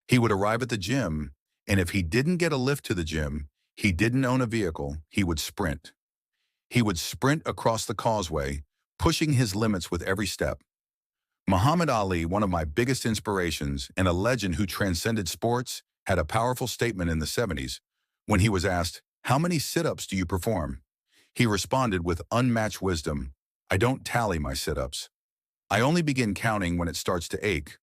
He would arrive at the gym, and if he didn't get a lift to the gym, he didn't own a vehicle, he would sprint. He would sprint across the causeway, pushing his limits with every step. Muhammad Ali, one of my biggest inspirations and a legend who transcended sports, had a powerful statement in the 70s when he was asked, "How many sit-ups do you perform?" He responded with unmatched wisdom, "I don't tally my sit-ups. I only begin counting when it starts to ache.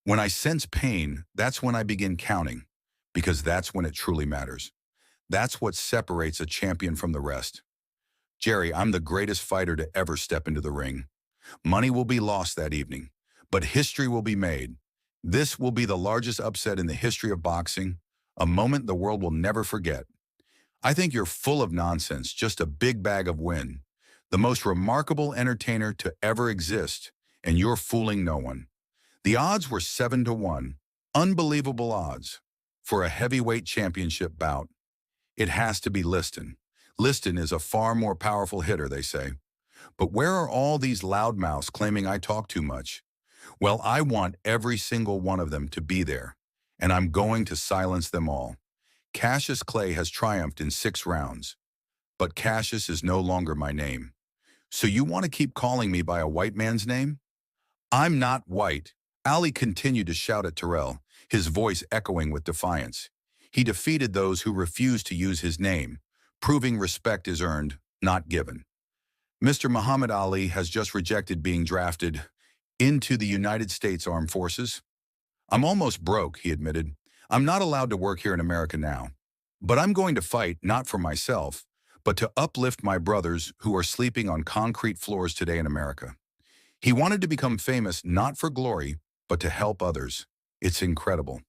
When I sense pain, that's when I begin counting, because that's when it truly matters. That's what separates a champion from the rest." Jerry, I'm the greatest fighter to ever step into the ring. Money will be lost that evening, but history will be made. This will be the largest upset in the history of boxing, a moment the world will never forget. I think you're full of nonsense, just a big bag of wind. The most remarkable entertainer to ever exist, and you're fooling no one. The odds were 7-1, unbelievable odds, for a heavyweight championship bout. It has to be Liston. Liston is a far more powerful hitter, they say. But where are all these loudmouths claiming I talk too much? Well, I want every single one of them to be there, and I'm going to silence them all. Cassius Clay has triumphed in 6 rounds, but Cassius is no longer my name. So you want to keep calling me by a white man's name? I'm not white. Ali continued to shout at Terrell, his voice echoing with defiance. He defeated those who refused to use his name, proving respect is earned, not given. Mr. Muhammad Ali has just rejected being drafted into the United States Armed Forces. "I'm almost broke," he admitted. "I'm not allowed to work here in America now. But I'm going to fight not for myself, but to uplift my brothers who are sleeping on concrete floors today in America." He wanted to become famous not for glory, but to help others. It's incredible.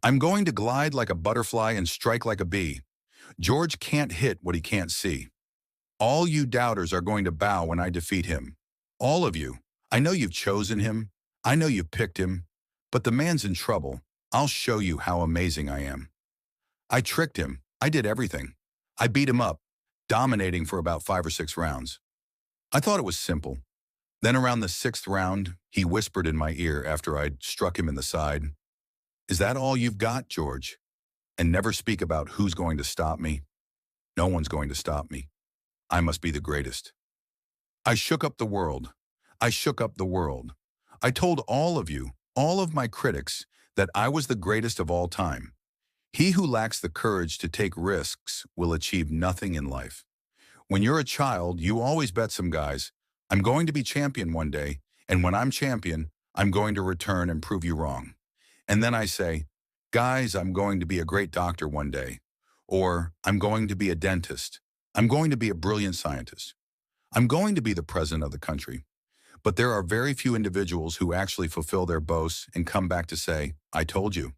"I'm going to glide like a butterfly and strike like a bee. George can't hit what he can't see. All you doubters are going to bow when I defeat him. All of you. I know you've chosen him. I know you've picked him. But the man's in trouble. I'll show you how amazing I am. I tricked him. I did everything. I beat him up, dominating for about 5 or 6 rounds. I thought it was simple. Then around the 6th round, he whispered in my ear after I'd struck him in the side, 'Is that all you've got, George? And never speak about who's going to stop me. No one's going to stop me. I must be the greatest.' I shook up the world. I shook up the world. I told all of you, all of my critics, that I was the greatest of all time. He who lacks the courage to take risks will achieve nothing in life. When you're a child, you always bet some guys, 'I'm going to be champion one day, and when I'm champion, I'm going to return and prove you wrong.' And then I say, 'Guys, I'm going to be a great doctor one day,' or 'I'm going to be a dentist. I'm going to be a brilliant scientist. I'm going to be the president of the country.' But there are very few individuals who actually fulfill their boasts and come back to say, 'I told you.'